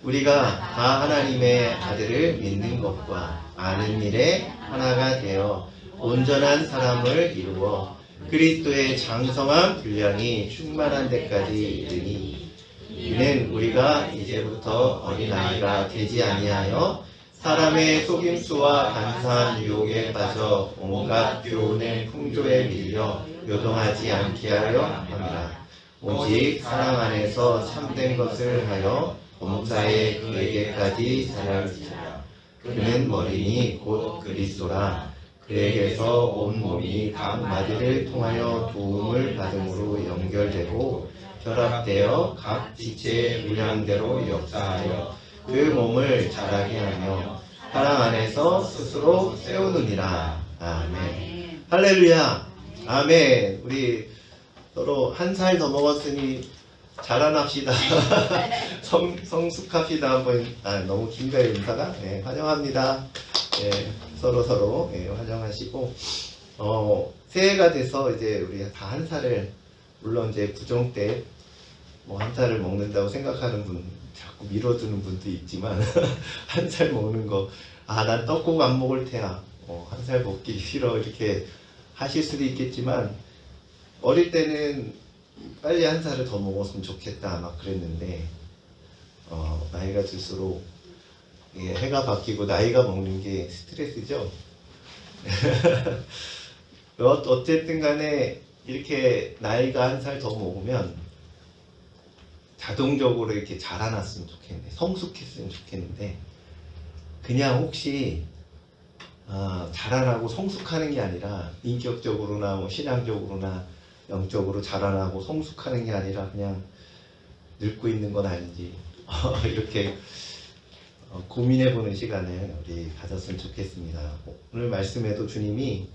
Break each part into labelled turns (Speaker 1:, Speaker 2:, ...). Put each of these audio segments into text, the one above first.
Speaker 1: 우리가 다 하나님의 아들을 믿는 것과 아는 일에 하나가 되어 온전한 사람을 이루어 그리스도의 장성한 분량이 충만한 데까지 이르니 이는 우리가 이제부터 어린아이가 되지 아니하여 사람의 속임수와 간사한 유혹에 빠져 온갖 교훈의 풍조에 밀려 요동하지 않게 하려 함이라. 오직 사랑 안에서 참된 것을 하여 범사의 그에게까지 자랄지라. 그는 머리니 곧 그리스도라. 그에게서 온 몸이 각 마디를 통하여 도움을 받음으로 연결되고 결합되어 각 지체의 분량대로 역사하여 그 몸을 자라게 하며 사랑 안에서 스스로 세우느니라. 아멘. 할렐루야. 아멘. 우리 서로 한 살 더 먹었으니 자라납시다. 성숙합시다. 한번. 너무 긴가요, 인사가? 네, 환영합니다. 네, 서로 환영하시고, 새해가 돼서 이제 우리 다 한 살을, 물론 이제 부정 때 뭐 한 살을 먹는다고 생각하는 분, 자꾸 밀어두는 분도 있지만, 한 살 먹는 거, 난 떡국 안 먹을 테야. 한 살 먹기 싫어. 이렇게 하실 수도 있겠지만, 어릴 때는 빨리 한 살을 더 먹었으면 좋겠다 막 그랬는데, 나이가 들수록 해가 바뀌고 나이가 먹는 게 스트레스죠. 어쨌든 간에 이렇게 나이가 한 살 더 먹으면 자동적으로 이렇게 자라났으면 좋겠는데, 성숙했으면 좋겠는데, 그냥 혹시 자라나고 성숙하는 게 아니라 인격적으로나 뭐 신앙적으로나 영적으로 자라나고 성숙하는 게 아니라 그냥 늙고 있는 건 아닌지 이렇게 고민해보는 시간을 우리 가졌으면 좋겠습니다. 오늘 말씀에도 주님이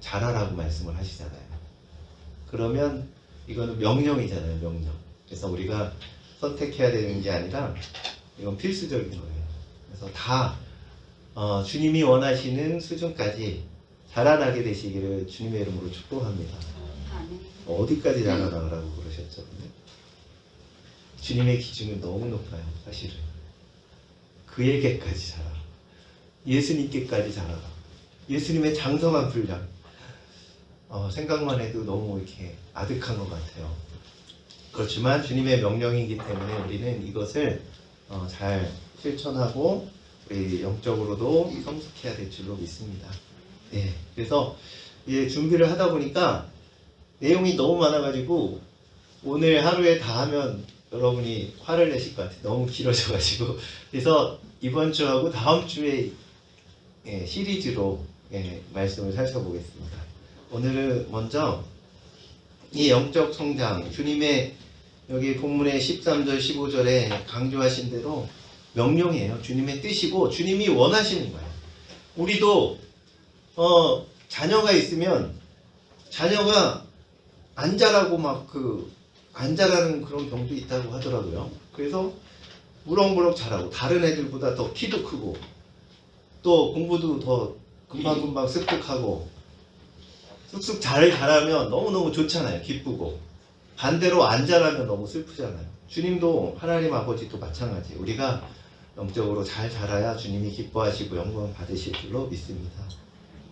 Speaker 1: 자라라고 말씀을 하시잖아요. 그러면 이거는 명령이잖아요, 명령. 그래서 우리가 선택해야 되는 게 아니라 이건 필수적인 거예요. 그래서 다 주님이 원하시는 수준까지 자라나게 되시기를 주님의 이름으로 축복합니다. 어디까지 자라나라고 그러셨죠? 근데? 주님의 기준은 너무 높아요, 사실은. 그에게까지 자라라. 예수님께까지 자라라. 예수님의 장성한 분량. 생각만 해도 너무 이렇게 아득한 것 같아요. 그렇지만 주님의 명령이기 때문에 우리는 이것을 잘 실천하고 우리 영적으로도 성숙해야 될 줄로 믿습니다. 네, 그래서 준비를 하다 보니까 내용이 너무 많아가지고 오늘 하루에 다 하면 여러분이 화를 내실 것 같아요. 너무 길어져가지고. 그래서 이번 주하고 다음 주에 시리즈로 말씀을 살펴보겠습니다. 오늘은 먼저 이 영적 성장, 주님의 여기 본문의 13절, 15절에 강조하신 대로 명령이에요. 주님의 뜻이고 주님이 원하시는 거예요. 우리도 자녀가 있으면 자녀가 안 자라고 안 자라는 그런 병도 있다고 하더라고요. 그래서 무럭무럭 자라고 다른 애들보다 더 키도 크고 또 공부도 더 금방금방 습득하고 쑥쑥 잘 자라면 너무너무 좋잖아요. 기쁘고. 반대로 안 자라면 너무 슬프잖아요. 주님도 하나님 아버지도 마찬가지. 우리가 영적으로 잘 자라야 주님이 기뻐하시고 영광 받으실 줄로 믿습니다.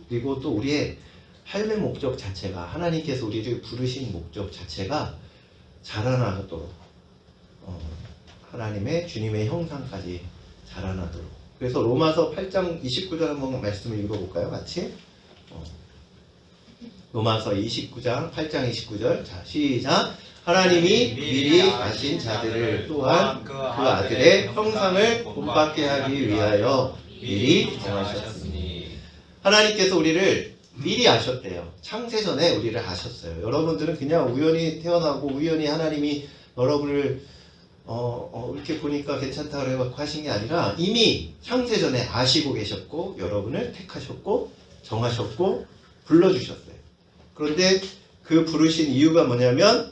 Speaker 1: 그리고 또 우리의 삶의 목적 자체가, 하나님께서 우리를 부르신 목적 자체가 자라나도록 하나님의 주님의 형상까지 자라나도록. 그래서 로마서 8장 29절 한번 말씀을 읽어볼까요? 같이. 로마서 29장 8장 29절. 자, 시작. 하나님이 미리 아신 자들을 또한 그 아들의 형상을 본받게 하기 위하여 미리 정하셨으니. 하나님께서 우리를 미리 아셨대요. 창세전에 우리를 아셨어요. 여러분들은 그냥 우연히 태어나고 우연히 하나님이 여러분을 이렇게 보니까 괜찮다 그래갖고 하신 게 아니라 이미 창세전에 아시고 계셨고 여러분을 택하셨고 정하셨고 불러주셨어요. 그런데 그 부르신 이유가 뭐냐면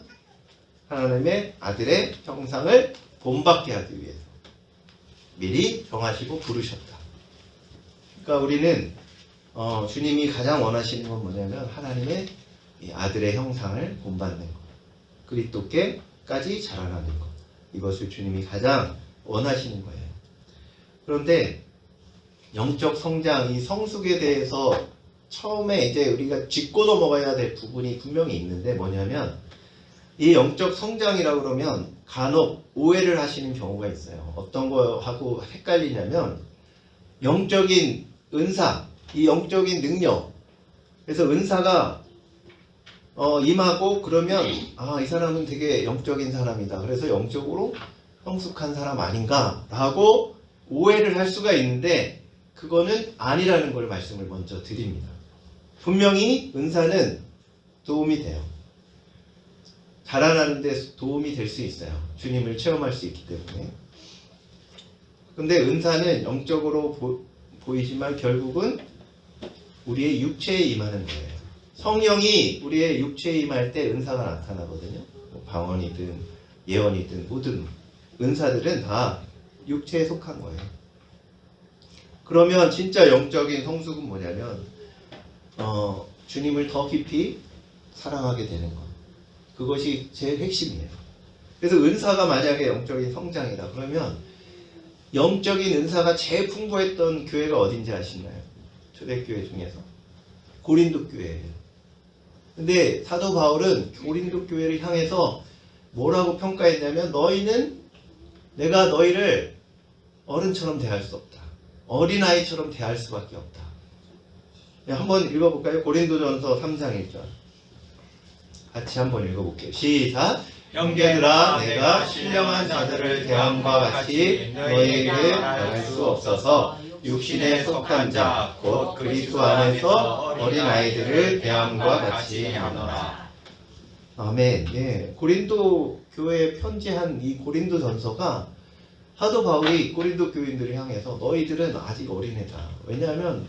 Speaker 1: 하나님의 아들의 형상을 본받게 하기 위해서 미리 정하시고 부르셨다. 그러니까 우리는 주님이 가장 원하시는 건 뭐냐면 하나님의 이 아들의 형상을 본받는 것, 그리스도께까지 자라나는 것. 이것을 주님이 가장 원하시는 거예요. 그런데 영적 성장, 이 성숙에 대해서 처음에 이제 우리가 짚고 넘어가야 될 부분이 분명히 있는데 뭐냐면 이 영적 성장이라고 그러면 간혹 오해를 하시는 경우가 있어요. 어떤 거하고 헷갈리냐면 영적인 은사, 이 영적인 능력. 그래서 은사가 임하고 그러면 이 사람은 되게 영적인 사람이다. 그래서 영적으로 성숙한 사람 아닌가 라고 오해를 할 수가 있는데 그거는 아니라는 걸 말씀을 먼저 드립니다. 분명히 은사는 도움이 돼요. 자라나는 데 도움이 될 수 있어요. 주님을 체험할 수 있기 때문에. 근데 은사는 영적으로 보이지만 결국은 우리의 육체에 임하는 거예요. 성령이 우리의 육체에 임할 때 은사가 나타나거든요. 방언이든 예언이든 모든 은사들은 다 육체에 속한 거예요. 그러면 진짜 영적인 성숙은 뭐냐면 주님을 더 깊이 사랑하게 되는 것. 그것이 제일 핵심이에요. 그래서 은사가 만약에 영적인 성장이다 그러면 영적인 은사가 제일 풍부했던 교회가 어딘지 아시나요? 초대교회 중에서 고린도 교회예요. 근데 사도 바울은 고린도 교회를 향해서 뭐라고 평가했냐면 내가 너희를 어른처럼 대할 수 없다. 어린아이처럼 대할 수밖에 없다. 한번 읽어볼까요? 고린도전서 3장 1절 같이 한번 읽어볼게요. 시작! 형제들아 내가 신령한 자들을 대함과 같이 너희에게 대할 수 없어서 육신에 속한 자 곧 그리스도 안에서 어린아이들을 대함과 같이 하노라. 아멘. 예. 고린도 교회에 편지한 이 고린도 전서가 사도 바울이 고린도 교인들을 향해서 너희들은 아직 어린애다. 왜냐하면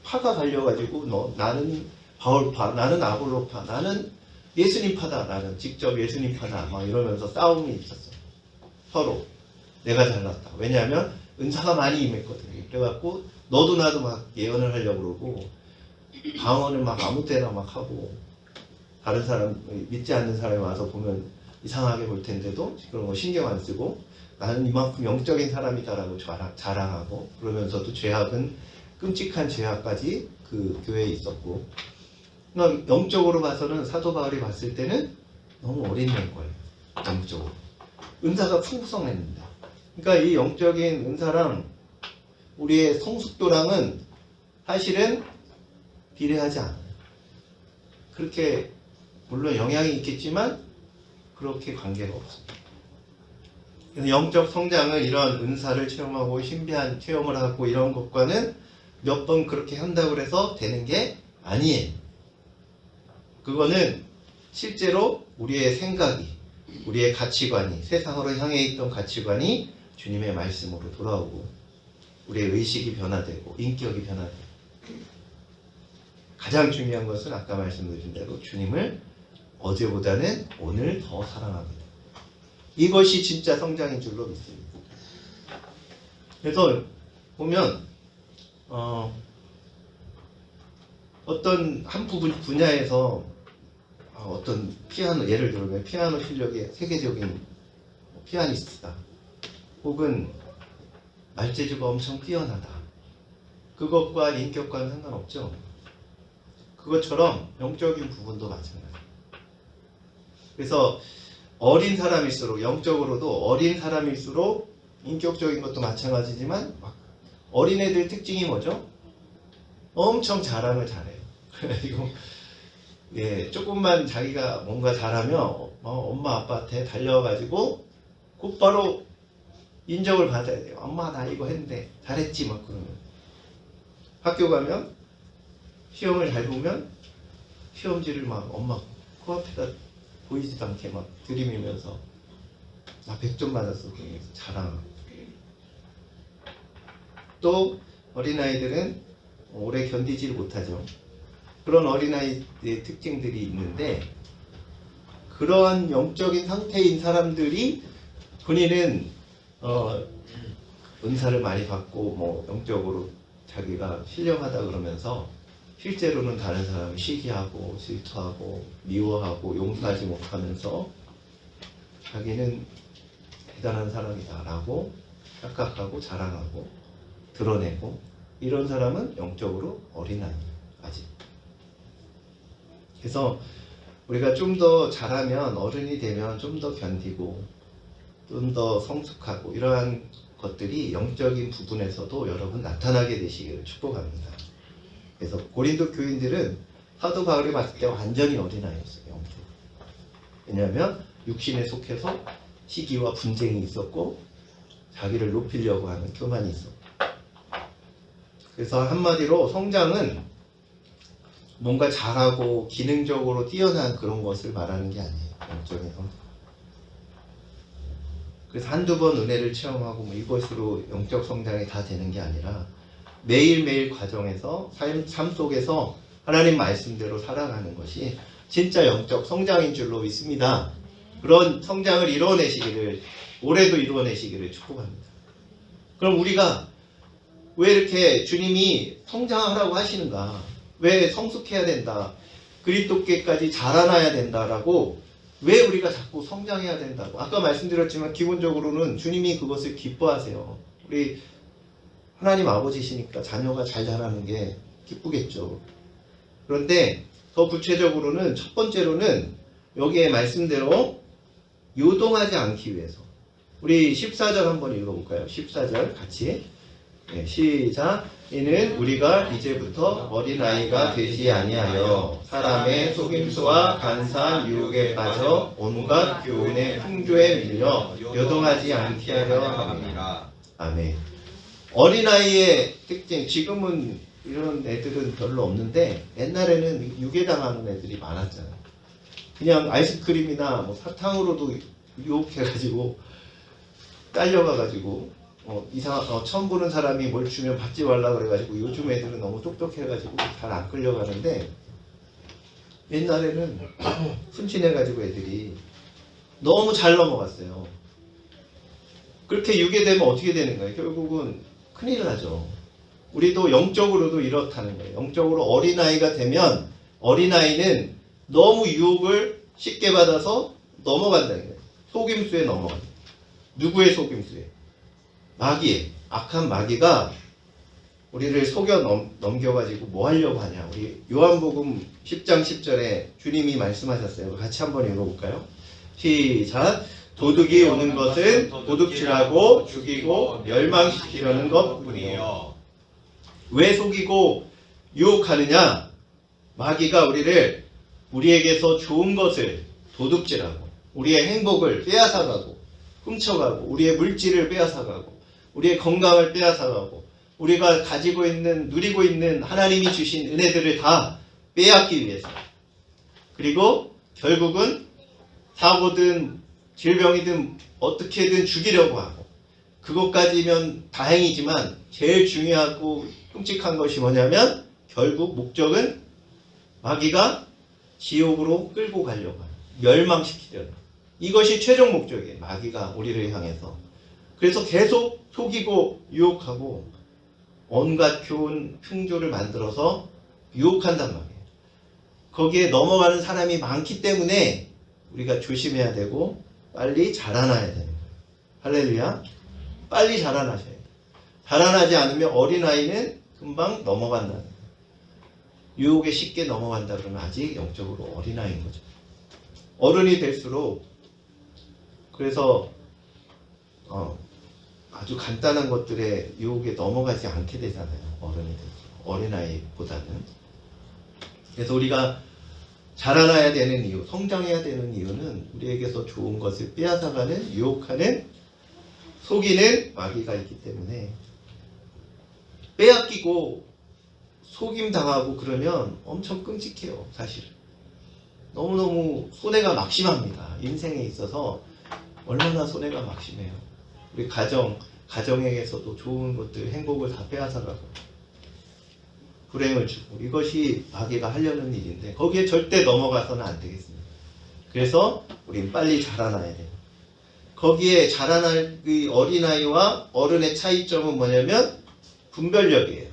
Speaker 1: 파가 갈려가지고 나는 바울파, 나는 아볼로파, 나는 예수님파다. 나는 직접 예수님파다. 막 이러면서 싸움이 있었어. 서로. 내가 잘났다. 왜냐하면 은사가 많이 임했거든요. 그래갖고 너도 나도 막 예언을 하려고 그러고 방언을 막 아무 때나 막 하고 다른 사람 믿지 않는 사람이 와서 보면 이상하게 볼 텐데도 그런 거 신경 안 쓰고 나는 이만큼 영적인 사람이다라고 자랑하고 그러면서도 죄악은 끔찍한 죄악까지 그 교회에 있었고 그러니까 영적으로 봐서는 사도 바울이 봤을 때는 너무 어린애인 거예요. 영적으로. 은사가 풍부성했는데 그러니까 이 영적인 은사랑 우리의 성숙도랑은 사실은 비례하지 않아요. 그렇게 물론 영향이 있겠지만 그렇게 관계가 없습니다. 그래서 영적 성장은 이런 은사를 체험하고 신비한 체험을 하고 이런 것과는 몇 번 그렇게 한다고 해서 되는 게 아니에요. 그거는 실제로 우리의 생각이 우리의 가치관이 세상으로 향해 있던 가치관이 주님의 말씀으로 돌아오고 우리의 의식이 변화되고 인격이 변화되고 가장 중요한 것은 아까 말씀드린 대로 주님을 어제보다는 오늘 더 사랑하게 돼요. 이것이 진짜 성장인 줄로 믿습니다. 그래서 보면 어떤 한 분야에서 어떤 피아노 예를 들면 피아노 실력이 세계적인 피아니스트다. 혹은 말재주가 엄청 뛰어나다. 그것과 인격과는 상관없죠. 그것처럼 영적인 부분도 마찬가지예요. 그래서 어린 사람일수록 영적으로도 어린 사람일수록 인격적인 것도 마찬가지지만 어린애들 특징이 뭐죠? 엄청 자랑을 잘해요. 그래가지고 조금만 자기가 뭔가 잘하면 엄마 아빠한테 달려가지고 곧바로 인정을 받아야 돼요. 엄마 나 이거 했는데 잘했지 막 그러면 학교 가면 시험을 잘 보면 시험지를 막 엄마 코앞에다 보이지도 않게 막 들이밀면서 나 100점 맞았어 그러면서 자랑하고 또 어린아이들은 오래 견디지를 못하죠. 그런 어린아이의 특징들이 있는데 그러한 영적인 상태인 사람들이 본인은 은사를 많이 받고 뭐 영적으로 자기가 신령하다 그러면서 실제로는 다른 사람을 시기하고 질투하고 미워하고 용서하지 못하면서 자기는 대단한 사람이다라고 착각하고 자랑하고 드러내고 이런 사람은 영적으로 어린아이예요. 아직. 그래서 우리가 좀 더 잘하면 어른이 되면 좀 더 견디고 좀 더 성숙하고 이러한 것들이 영적인 부분에서도 여러분 나타나게 되시기를 축복합니다. 그래서 고린도 교인들은 사도 바울이 봤을 때 완전히 어린아이였어요. 영적으로. 왜냐하면 육신에 속해서 시기와 분쟁이 있었고 자기를 높이려고 하는 교만이 있었고, 그래서 한마디로 성장은 뭔가 잘하고 기능적으로 뛰어난 그런 것을 말하는 게 아니에요. 영적인 성장. 그래서 한두 번 은혜를 체험하고 뭐 이것으로 영적 성장이 다 되는 게 아니라 매일매일 과정에서 삶 속에서 하나님 말씀대로 살아가는 것이 진짜 영적 성장인 줄로 믿습니다. 그런 성장을 이루어내시기를, 올해도 이루어내시기를 축복합니다. 그럼 우리가 왜 이렇게 주님이 성장하라고 하시는가? 왜 성숙해야 된다? 그리스도께까지 자라나야 된다라고 왜 우리가 자꾸 성장해야 된다고? 아까 말씀드렸지만 기본적으로는 주님이 그것을 기뻐하세요. 우리 하나님 아버지시니까 자녀가 잘 자라는 게 기쁘겠죠. 그런데 더 구체적으로는 첫 번째로는 여기에 말씀대로 요동하지 않기 위해서, 우리 14절 한번 읽어볼까요? 14절 같이. 네, 시작. 이는 우리가 이제부터 어린아이가 되지 아니하여 사람의 속임수와 간사한 유혹에 빠져 온갖 교훈의 풍조에 밀려 요동하지 않게 하려 함이라. 아멘. 어린아이의 특징, 지금은 이런 애들은 별로 없는데 옛날에는 유괴당하는 애들이 많았잖아요. 그냥 아이스크림이나 뭐 사탕으로도 유혹해가지고 딸려가가지고 처음 보는 사람이 뭘 주면 받지 말라 그래가지고, 요즘 애들은 너무 똑똑해가지고 잘 안 끌려가는데 옛날에는 순진해가지고 애들이 너무 잘 넘어갔어요. 그렇게 유괴되면 어떻게 되는 거예요? 결국은 큰일 나죠. 우리도 영적으로도 이렇다는 거예요. 영적으로 어린아이가 되면 어린아이는 너무 유혹을 쉽게 받아서 넘어간다는 거예요. 속임수에 넘어간다. 누구의 속임수에? 마귀의, 악한 마귀가 우리를 속여 넘겨가지고 뭐 하려고 하냐. 우리 요한복음 10장 10절에 주님이 말씀하셨어요. 같이 한번 읽어볼까요? 시작. 도둑이 오는 것은 도둑질하고 죽이고 멸망시키려는 것뿐이에요. 왜 속이고 유혹하느냐? 마귀가 우리에게서 좋은 것을 도둑질하고 우리의 행복을 빼앗아가고 훔쳐가고 우리의 물질을 빼앗아가고 우리의 건강을 빼앗아가고 우리가 누리고 있는 하나님이 주신 은혜들을 다 빼앗기 위해서, 그리고 결국은 사고든 질병이든 어떻게든 죽이려고 하고, 그것까지면 다행이지만 제일 중요하고 끔찍한 것이 뭐냐면 결국 목적은 마귀가 지옥으로 끌고 가려고 하는, 멸망시키려는, 이것이 최종 목적이에요. 마귀가 우리를 향해서. 그래서 계속 속이고 유혹하고 온갖 교훈 풍조를 만들어서 유혹한단 말이에요. 거기에 넘어가는 사람이 많기 때문에 우리가 조심해야 되고 빨리 자라나야 되는 거예요. 할렐루야. 빨리 자라나셔야 돼요. 자라나지 않으면 어린아이는 금방 넘어간다는 거예요. 유혹에 쉽게 넘어간다 그러면 아직 영적으로 어린아이인 거죠. 어른이 될수록, 그래서 아주 간단한 것들에 유혹에 넘어가지 않게 되잖아요. 어른이 될수록, 어린아이보다는. 그래서 우리가 자라나야 되는 이유, 성장해야 되는 이유는 우리에게서 좋은 것을 빼앗아가는, 유혹하는, 속이는 마귀가 있기 때문에, 빼앗기고 속임당하고 그러면 엄청 끔찍해요. 사실 너무너무 손해가 막심합니다. 인생에 있어서 얼마나 손해가 막심해요. 우리 가정에게서도 좋은 것들, 행복을 다 빼앗아가고 불행을 주고, 이것이 마귀가 하려는 일인데 거기에 절대 넘어가서는 안 되겠습니다. 그래서 우린 빨리 자라나야 돼요. 거기에 자라날 그 어린아이와 어른의 차이점은 뭐냐면 분별력이에요.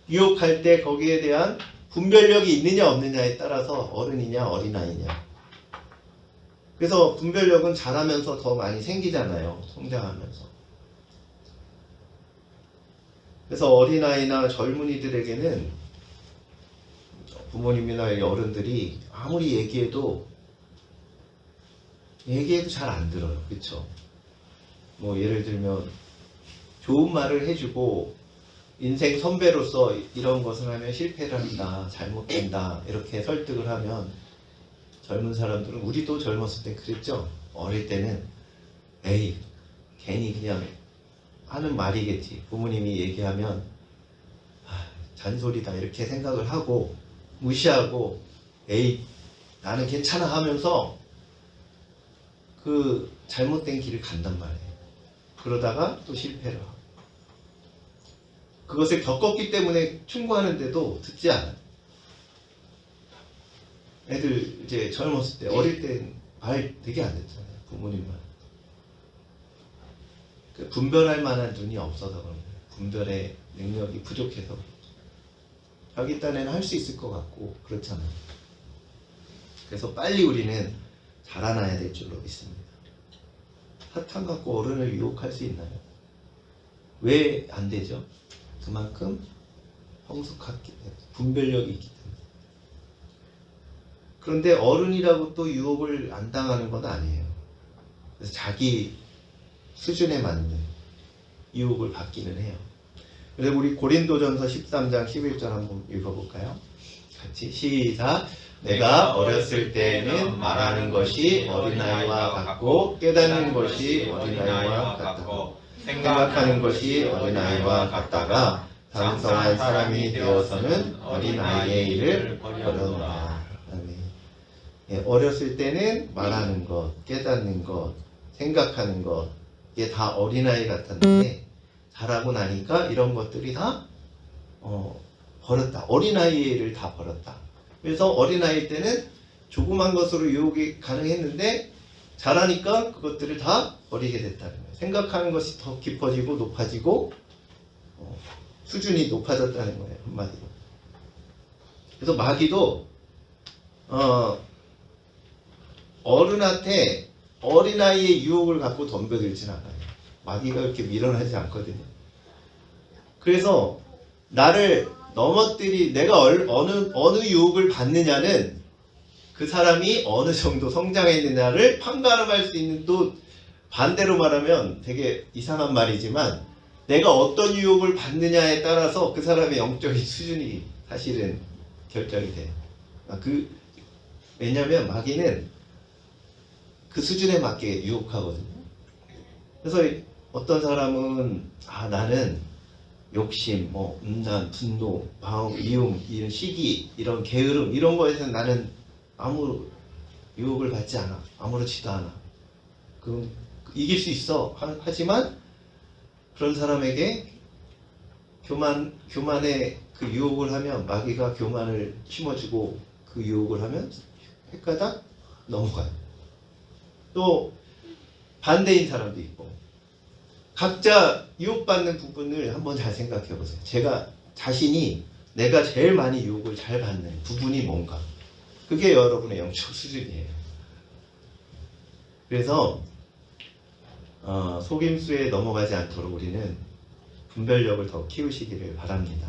Speaker 1: 유혹할 때 거기에 대한 분별력이 있느냐 없느냐에 따라서 어른이냐 어린아이냐. 그래서 분별력은 자라면서 더 많이 생기잖아요. 성장하면서. 그래서 어린아이나 젊은이들에게는 부모님이나 어른들이 아무리 얘기해도 잘 안 들어요. 그렇죠? 뭐 예를 들면 좋은 말을 해주고 인생 선배로서 이런 것을 하면 실패를 한다, 잘못된다 이렇게 설득을 하면 젊은 사람들은, 우리도 젊었을 때 그랬죠. 어릴 때는 에이 괜히 그냥 하는 말이겠지. 부모님이 얘기하면 잔소리다 이렇게 생각을 하고 무시하고 에이 나는 괜찮아 하면서 그 잘못된 길을 간단 말이에요. 그러다가 또 실패를 하고 그것을 겪었기 때문에 충고하는데도 듣지 않아요. 애들 이제 젊었을 때, 어릴 때 말 되게 안 듣잖아요. 부모님 말. 분별할 만한 눈이 없어서 그런 거예요. 분별의 능력이 부족해서 그렇죠. 자기 딴에는 할 수 있을 것 같고 그렇잖아요. 그래서 빨리 우리는 자라나야 될 줄로 믿습니다. 사탕 갖고 어른을 유혹할 수 있나요? 왜 안 되죠? 그만큼 성숙하기 때문에, 분별력이 있기 때문에. 그런데 어른이라고 또 유혹을 안 당하는 건 아니에요. 그래서 자기 수준에 맞는 유혹을 받기는 해요. 그래서 우리 고린도전서 13장 11절 한번 읽어볼까요? 같이 시작. 내가 어렸을 때는 말하는 것이 어린아이와 같고 깨닫는 것이 어린아이와 같고 생각하는 것이 어린아이와 같다가 장성한 사람이 되어서는 어린아이의 일을 버려놓아. 어렸을 때는 말하는 것, 깨닫는 것, 생각하는 것, 이게 다 어린아이 같았는데 자라고 나니까 이런 것들이 다 버렸다. 어린아이를 다 버렸다. 그래서 어린아이 때는 조그만 것으로 유혹이 가능했는데 자라니까 그것들을 다 버리게 됐다는 거예요. 생각하는 것이 더 깊어지고 높아지고 수준이 높아졌다는 거예요. 한마디로. 그래서 마귀도 어른한테 어린아이의 유혹을 갖고 덤벼들진 않아요. 마귀가 그렇게 밀어내지 않거든요. 그래서 나를 내가 어느 유혹을 받느냐는 그 사람이 어느 정도 성장했느냐를 판가름할 수 있는, 또 반대로 말하면 되게 이상한 말이지만 내가 어떤 유혹을 받느냐에 따라서 그 사람의 영적인 수준이 사실은 결정이 돼요. 왜냐하면 마귀는 그 수준에 맞게 유혹하거든요. 그래서 어떤 사람은 나는 욕심, 음란, 분노, 마음, 미움, 이런 시기, 이런 게으름 이런 거에서는 나는 아무 유혹을 받지 않아. 아무렇지도 않아. 이길 수 있어. 하지만 그런 사람에게 교만의 그 유혹을 하면 마귀가 교만을 심어주고 그 유혹을 하면 헷가닥 넘어가요. 또 반대인 사람도 있고 각자 유혹받는 부분을 한번 잘 생각해 보세요. 내가 제일 많이 유혹을 잘 받는 부분이 뭔가, 그게 여러분의 영적 수준이에요. 그래서 속임수에 넘어가지 않도록 우리는 분별력을 더 키우시기를 바랍니다.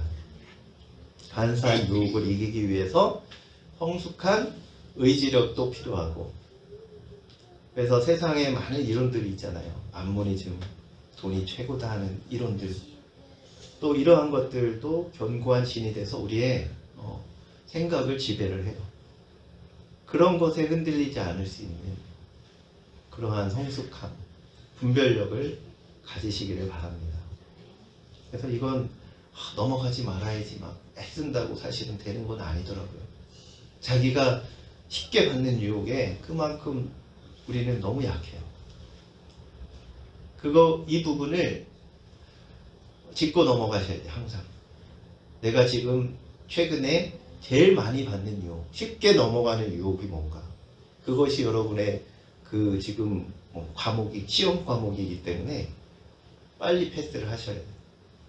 Speaker 1: 간사한 유혹을 이기기 위해서 성숙한 의지력도 필요하고, 그래서 세상에 많은 이론들이 있잖아요. 암모니즘, 돈이 최고다 하는 이론들. 또 이러한 것들도 견고한 신이 돼서 우리의 생각을 지배를 해요. 그런 것에 흔들리지 않을 수 있는 그러한 성숙함, 분별력을 가지시기를 바랍니다. 그래서 이건 넘어가지 말아야지 막 애쓴다고 사실은 되는 건 아니더라고요. 자기가 쉽게 받는 유혹에 그만큼 우리는 너무 약해요. 이 부분을 짚고 넘어가셔야 돼요. 항상 내가 지금 최근에 제일 많이 받는 유혹, 쉽게 넘어가는 유혹이 뭔가, 그것이 여러분의 지금 시험 과목이기 때문에 빨리 패스를 하셔야 돼요.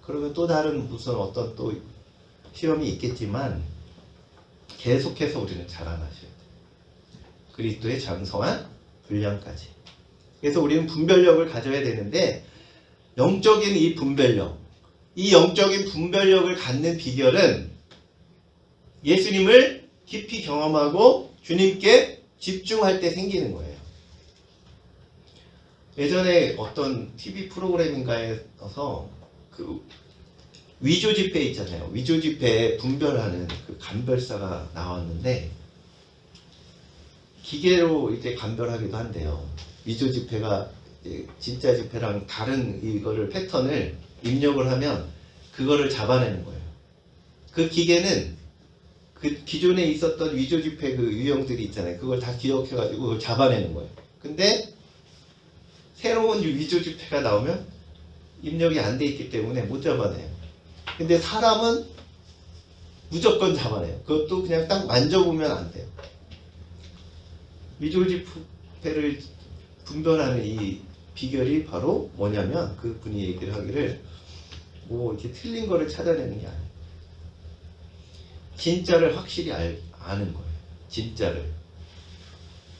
Speaker 1: 그러면 또 다른 무슨 어떤 또 시험이 있겠지만 계속해서 우리는 자라나셔야 돼요. 그리스도의 장성한 분량까지. 그래서 우리는 분별력을 가져야 되는데 영적인 이 분별력, 이 영적인 분별력을 갖는 비결은 예수님을 깊이 경험하고 주님께 집중할 때 생기는 거예요. 예전에 어떤 TV 프로그램인가에서 그 위조 지폐 있잖아요. 위조 지폐 분별하는 그 감별사가 나왔는데 기계로 이제 감별하기도 한대요. 위조 지폐가 진짜 지폐랑 다른 이거를 패턴을 입력을 하면 그거를 잡아내는 거예요. 그 기계는 그 기존에 있었던 위조 지폐 그 유형들이 있잖아요. 그걸 다 기억해가지고 그걸 잡아내는 거예요. 근데 새로운 위조 지폐가 나오면 입력이 안 돼 있기 때문에 못 잡아내요. 근데 사람은 무조건 잡아내요. 그것도 그냥 딱 만져보면 안 돼요. 위조 지폐를 분별하는 이 비결이 바로 뭐냐면 그분이 얘기를 하기를 뭐 이렇게 틀린 거를 찾아내는 게 아니에요. 진짜를 확실히 아는 거예요.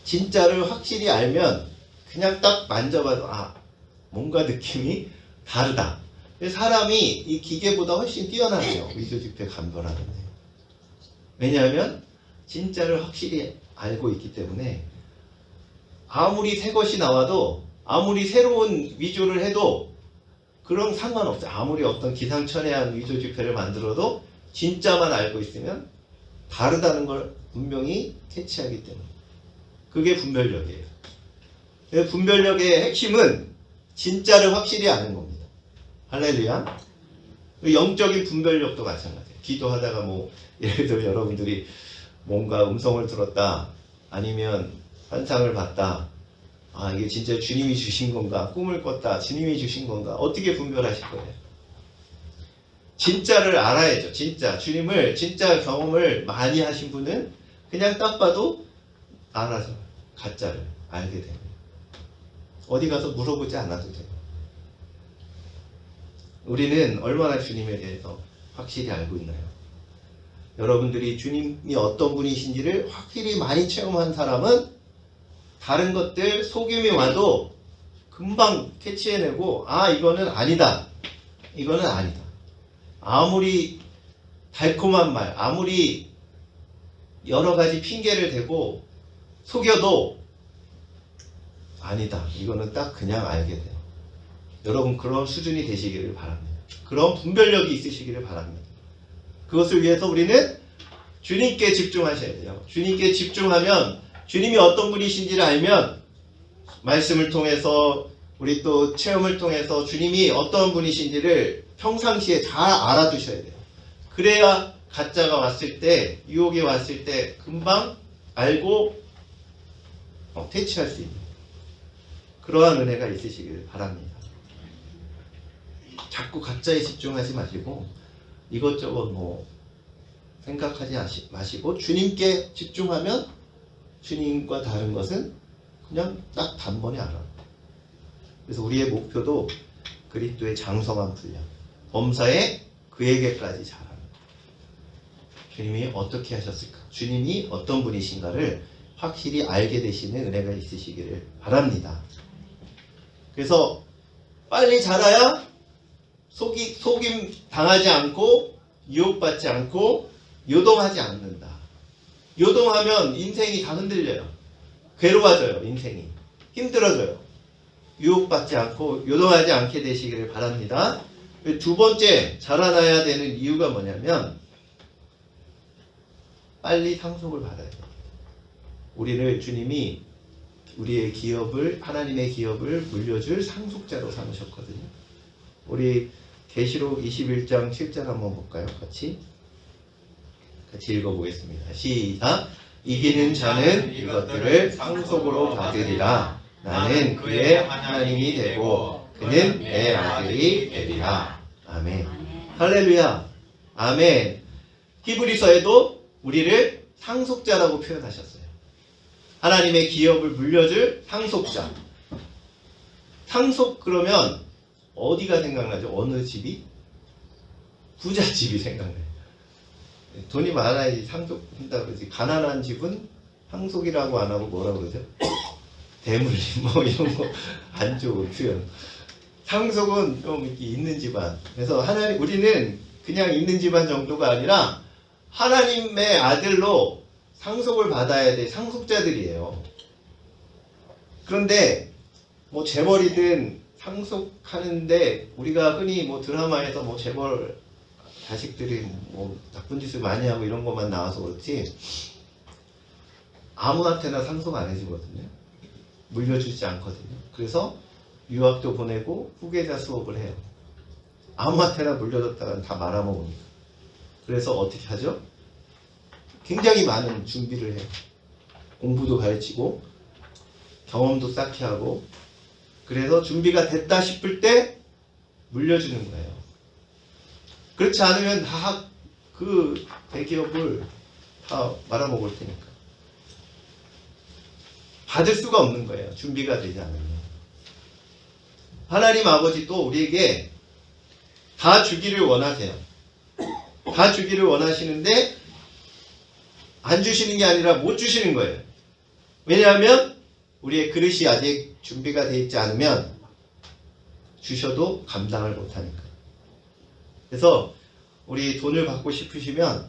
Speaker 1: 진짜를 확실히 알면 그냥 딱 만져봐도 뭔가 느낌이 다르다. 사람이 이 기계보다 훨씬 뛰어나요. 위조 지폐 감별하는데. 왜냐하면 진짜를 확실히 알고 있기 때문에 아무리 새 것이 나와도 아무리 새로운 위조를 해도 그런 상관없어요. 아무리 어떤 기상천외한 위조 지폐를 만들어도 진짜만 알고 있으면 다르다는 걸 분명히 캐치하기 때문에 그게 분별력이에요. 분별력의 핵심은 진짜를 확실히 아는 겁니다. 할렐루야. 영적인 분별력도 마찬가지예요. 기도하다가 뭐 예를 들어 여러분들이 뭔가 음성을 들었다 아니면 환상을 봤다. 이게 진짜 주님이 주신 건가? 꿈을 꿨다. 주님이 주신 건가? 어떻게 분별하실 거예요? 진짜를 알아야죠. 진짜 주님을 진짜 경험을 많이 하신 분은 그냥 딱 봐도 알아서 가짜를 알게 됩니다. 어디 가서 물어보지 않아도 돼요. 우리는 얼마나 주님에 대해서 확실히 알고 있나요? 여러분들이 주님이 어떤 분이신지를 확실히 많이 체험한 사람은 다른 것들 속임이 와도 금방 캐치해내고 이거는 아니다. 이거는 아니다. 아무리 달콤한 말, 아무리 여러 가지 핑계를 대고 속여도 아니다. 이거는 딱 그냥 알게 돼요. 여러분 그런 수준이 되시기를 바랍니다. 그런 분별력이 있으시기를 바랍니다. 그것을 위해서 우리는 주님께 집중하셔야 돼요. 주님께 집중하면 주님이 어떤 분이신지를 알면 말씀을 통해서 우리 또 체험을 통해서 주님이 어떤 분이신지를 평상시에 잘 알아두셔야 돼요. 그래야 가짜가 왔을 때, 유혹이 왔을 때 금방 알고 퇴치할 수 있는 그러한 은혜가 있으시길 바랍니다. 자꾸 가짜에 집중하지 마시고 이것저것 뭐 생각하지 마시고 주님께 집중하면 주님과 다른 것은 그냥 딱 단번에 알아요. 그래서 우리의 목표도 그리스도의 장성한 분량, 범사에 그에게까지 자라는 주님이 어떻게 하셨을까? 주님이 어떤 분이신가를 확실히 알게 되시는 은혜가 있으시기를 바랍니다. 그래서 빨리 자라야 속임 당하지 않고 유혹받지 않고 요동하지 않는다. 요동하면 인생이 다 흔들려요. 괴로워져요. 인생이 힘들어져요. 유혹받지 않고 요동하지 않게 되시기를 바랍니다. 두 번째 자라나야 되는 이유가 뭐냐면 빨리 상속을 받아야 돼요. 우리를 주님이 우리의 기업을 하나님의 기업을 물려줄 상속자로 삼으셨거든요. 우리 계시록 21장 7절 한번 볼까요? 같이 읽어보겠습니다. 시작. 이기는 자는 이것들을 상속으로 받으리라. 나는 그의 하나님이 되고 그는 내 아들이 되리라. 아멘. 할렐루야. 아멘. 히브리서에도 우리를 상속자라고 표현하셨어요. 하나님의 기업을 물려줄 상속자. 상속 그러면 어디가 생각나죠? 어느 집이? 부잣집이 생각나요. 돈이 많아야지 상속한다고 그러지. 가난한 집은 상속이라고 안 하고 뭐라고 그러죠? 대물림 뭐 이런 거 안 좋은 표현. 상속은 좀 이렇게 있는 집안. 그래서 하나님 우리는 그냥 있는 집안 정도가 아니라 하나님의 아들로 상속을 받아야 돼 상속자들이에요. 그런데 뭐 재벌이든 상속하는데 우리가 흔히 뭐 드라마에서 뭐 재벌 자식들이 뭐 나쁜 짓을 많이 하고 이런 것만 나와서 그렇지 아무한테나 상속 안 해주거든요. 물려주지 않거든요. 그래서 유학도 보내고 후계자 수업을 해요. 아무한테나 물려줬다가 다 말아먹으니까. 그래서 어떻게 하죠? 굉장히 많은 준비를 해요. 공부도 가르치고 경험도 쌓게 하고 그래서 준비가 됐다 싶을 때 물려주는 거예요. 그렇지 않으면 다 그 대기업을 다 말아먹을 테니까. 받을 수가 없는 거예요. 준비가 되지 않으면. 하나님 아버지도 우리에게 다 주기를 원하세요. 다 주기를 원하시는데 안 주시는 게 아니라 못 주시는 거예요. 왜냐하면 우리의 그릇이 아직 준비가 되어 있지 않으면 주셔도 감당을 못하니까. 그래서 우리 돈을 받고 싶으시면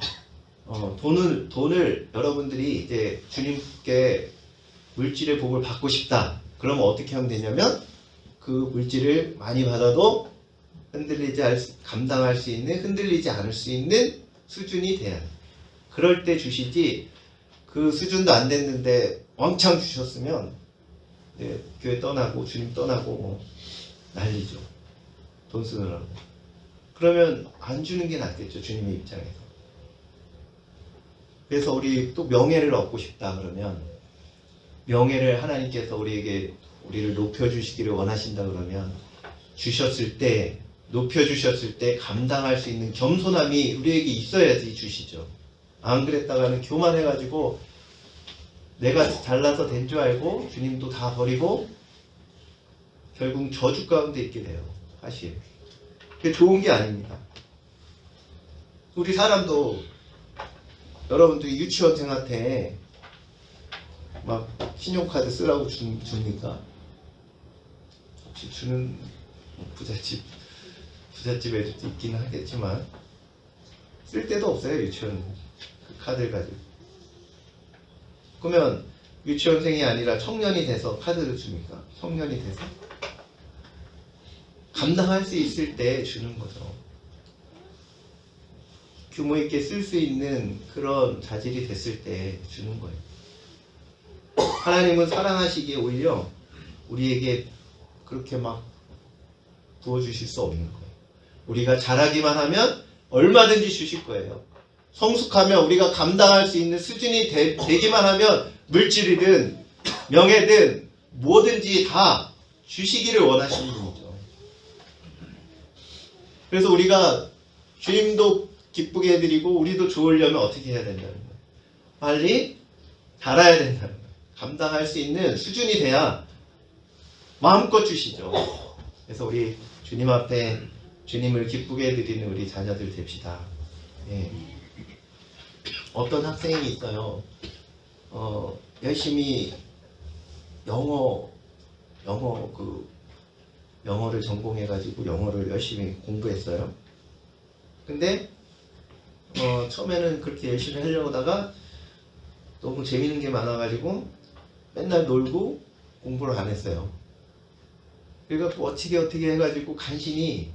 Speaker 1: 돈을 여러분들이 이제 주님께 물질의 복을 받고 싶다. 그러면 어떻게 하면 되냐면 그 물질을 많이 받아도 감당할 수 있는 흔들리지 않을 수 있는 수준이 돼야 돼. 그럴 때 주시지 그 수준도 안 됐는데 왕창 주셨으면 교회 떠나고 주님 떠나고 뭐 난리죠. 돈 쓰느라고. 그러면 안 주는 게 낫겠죠. 주님의 입장에서. 그래서 우리 또 명예를 얻고 싶다 그러면 명예를 하나님께서 우리를 높여주시기를 원하신다 그러면 주셨을 때 높여주셨을 때 감당할 수 있는 겸손함이 우리에게 있어야지 주시죠. 안 그랬다가는 교만해가지고 내가 잘나서 된 줄 알고 주님도 다 버리고 결국 저주 가운데 있게 돼요. 사실 그게 좋은 게 아닙니다. 우리 사람도 여러분들이 유치원생한테 막 신용카드 쓰라고 줍니까? 혹시 주는 부잣집 애들도 있기는 하겠지만 쓸 데도 없어요. 유치원 그 카드를 가지고. 그러면 유치원생이 아니라 청년이 돼서 카드를 줍니까? 청년이 돼서 감당할 수 있을 때 주는 거죠. 규모 있게 쓸 수 있는 그런 자질이 됐을 때 주는 거예요. 하나님은 사랑하시기에 오히려 우리에게 그렇게 막 부어주실 수 없는 거예요. 우리가 잘하기만 하면 얼마든지 주실 거예요. 성숙하면 우리가 감당할 수 있는 수준이 되기만 하면 물질이든 명예든 뭐든지 다 주시기를 원하시는 분이죠. 그래서 우리가 주님도 기쁘게 해드리고 우리도 좋으려면 어떻게 해야 된다는 거예요? 빨리 자라야 된다는 거예요. 감당할 수 있는 수준이 돼야 마음껏 주시죠. 그래서 우리 주님 앞에 주님을 기쁘게 해드리는 우리 자녀들 됩시다. 예. 어떤 학생이 있어요. 열심히 영어를 전공해가지고 영어를 열심히 공부했어요. 근데 처음에는 그렇게 열심히 하려고 하다가 너무 재밌는 게 많아가지고 맨날 놀고 공부를 안 했어요. 그래갖고 어떻게 해가지고 간신히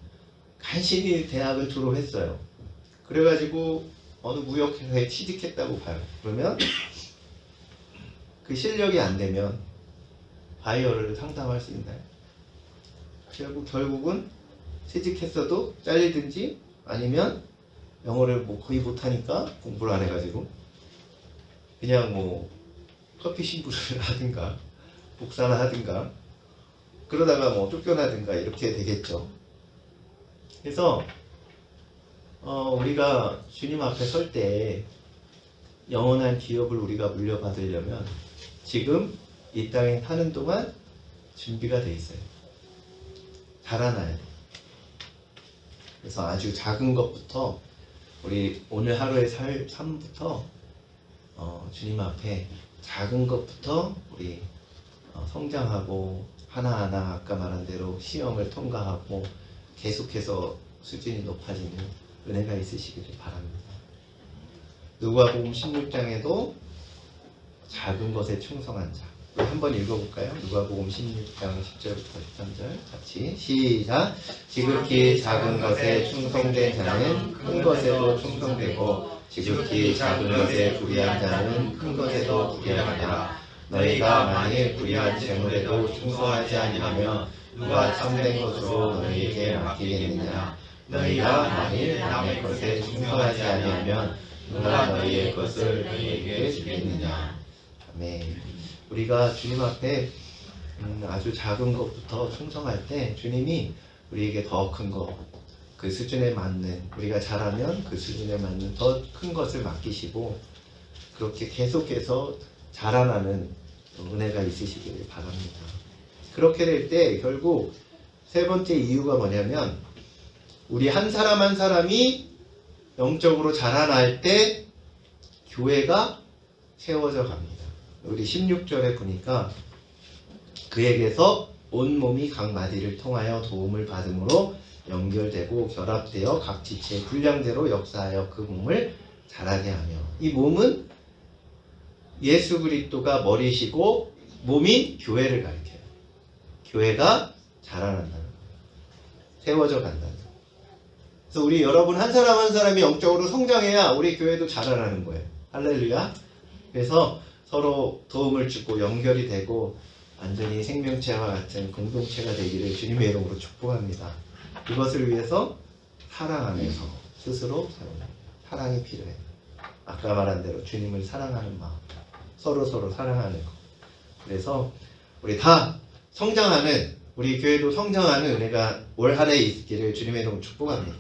Speaker 1: 대학을 졸업했어요. 그래가지고 어느 무역회사에 취직했다고 봐요. 그러면 그 실력이 안 되면 바이어를 상담할 수 있나요? 결국은 취직했어도 잘리든지 아니면 영어를 뭐 거의 못하니까 공부를 안 해가지고 그냥 뭐 커피 신부를 하든가 복사나 하든가 그러다가 뭐 쫓겨나든가 이렇게 되겠죠. 그래서 우리가 주님 앞에 설 때 영원한 기업을 우리가 물려받으려면 지금 이 땅에 사는 동안 준비가 돼 있어요. 자라나야 돼. 그래서 아주 작은 것부터 우리 오늘 하루의 삶부터 주님 앞에 작은 것부터 우리 성장하고 하나하나 아까 말한 대로 시험을 통과하고 계속해서 수준이 높아지는 은혜가 있으시기를 바랍니다. 누가복음 16장에도 작은 것에 충성한 자, 우리 한번 읽어볼까요? 누가복음 16장 10절부터 13절 같이 시작. 지극히 작은 것에 충성된 자는 큰 것에도 충성되고 지극히 작은 것에 불의한 자는 큰 것에도 불의하리라. 너희가 만일 불의한 재물에도 충성하지 아니하면 누가 참된 것으로 너희에게 맡기겠느냐. 너희가 만일 남의 것에 충성하지 아니하면 누가 너희의 것을 너희에게 주겠느냐. 아멘. 우리가 주님 앞에 아주 작은 것부터 충성할 때 주님이 우리에게 더 큰 것, 그 수준에 맞는, 우리가 잘하면 그 수준에 맞는 더 큰 것을 맡기시고 그렇게 계속해서 자라나는 은혜가 있으시기를 바랍니다. 그렇게 될 때 결국 세 번째 이유가 뭐냐면 우리 한 사람 한 사람이 영적으로 자라날 때 교회가 세워져 갑니다. 우리 16절에 보니까 그에게서 온 몸이 각 마디를 통하여 도움을 받음으로 연결되고 결합되어 각 지체의 분량대로 역사하여 그 몸을 자라게 하며, 이 몸은 예수 그리스도가 머리시고 몸인 교회를 가리켜요. 교회가 자라난다는 거예요. 세워져 간다는 거예요. 그래서 우리 여러분 한 사람 한 사람이 영적으로 성장해야 우리 교회도 자라나는 거예요. 할렐루야. 그래서 서로 도움을 주고 연결이 되고 완전히 생명체와 같은 공동체가 되기를 주님의 이름으로 축복합니다. 이것을 위해서 사랑하면서 스스로 사랑이 필요해요. 아까 말한 대로 주님을 사랑하는 마음, 서로 사랑하는 것. 그래서 우리 다 성장하는, 우리 교회도 성장하는 은혜가 올 한 해 있기를 주님의 이름으로 축복합니다.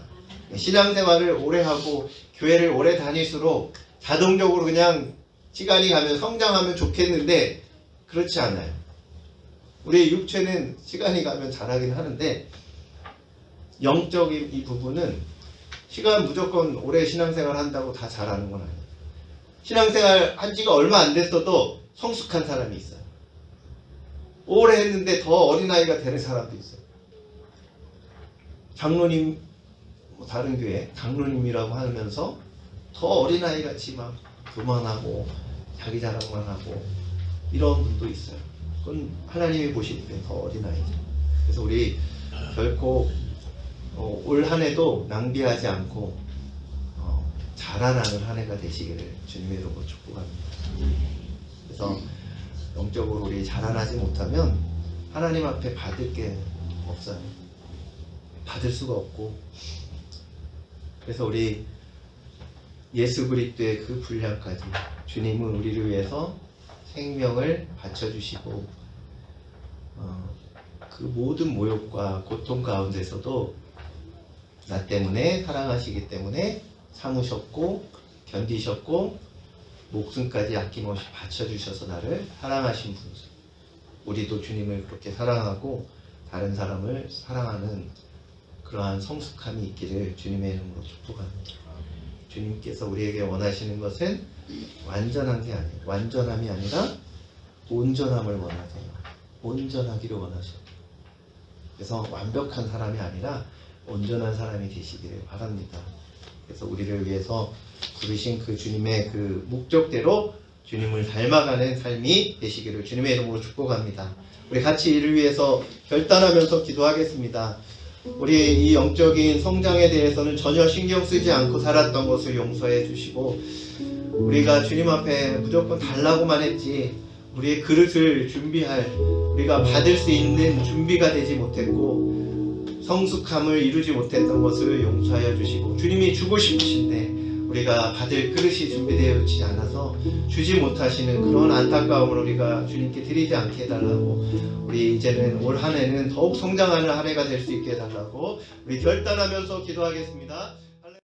Speaker 1: 신앙생활을 오래 하고 교회를 오래 다닐수록 자동적으로 그냥 시간이 가면 성장하면 좋겠는데 그렇지 않아요. 우리의 육체는 시간이 가면 자라긴 하는데 영적인 이 부분은 시간 무조건 오래 신앙생활 한다고 다 자라는 건 아니에요. 신앙생활 한 지가 얼마 안 됐어도 성숙한 사람이 있어요. 오래 했는데 더 어린아이가 되는 사람도 있어요. 장로님, 다른 교회 장로님이라고 하면서 더 어린아이 같이 막 교만하고 자기 자랑만 하고 이런 분도 있어요. 그건 하나님이 보실 때 더 어린아이죠. 그래서 우리 결코 올 한 해도 낭비하지 않고 자라나는 한 해가 되시기를 주님의 이름으로 축복합니다. 그래서 영적으로 우리 자라나지 못하면 하나님 앞에 받을 게 없어요. 받을 수가 없고, 그래서 우리 예수 그리스도의 그 분량까지 주님은 우리를 위해서 생명을 바쳐주시고 그 모든 모욕과 고통 가운데서도 나 때문에 사랑하시기 때문에 참으셨고 견디셨고 목숨까지 아낌없이 바쳐주셔서 나를 사랑하신 분. 우리도 주님을 그렇게 사랑하고 다른 사람을 사랑하는 그러한 성숙함이 있기를 주님의 이름으로 축복합니다. 주님께서 우리에게 원하시는 것은 완전한 게 아니에요. 완전함이 아니라 온전함을 원하세요. 온전하기를 원하셔요. 그래서 완벽한 사람이 아니라 온전한 사람이 되시기를 바랍니다. 그래서 우리를 위해서 부르신 그 주님의 그 목적대로 주님을 닮아가는 삶이 되시기를 주님의 이름으로 축복합니다. 우리 같이 이를 위해서 결단하면서 기도하겠습니다. 우리 이 영적인 성장에 대해서는 전혀 신경 쓰지 않고 살았던 것을 용서해 주시고, 우리가 주님 앞에 무조건 달라고만 했지 우리의 그릇을 준비할, 우리가 받을 수 있는 준비가 되지 못했고 성숙함을 이루지 못했던 것을 용서하여 주시고, 주님이 주고 싶으신데 우리가 받을 그릇이 준비되어 있지 않아서 주지 못하시는 그런 안타까움을 우리가 주님께 드리지 않게 해달라고, 우리 이제는 올 한 해는 더욱 성장하는 한 해가 될 수 있게 해달라고 우리 결단하면서 기도하겠습니다.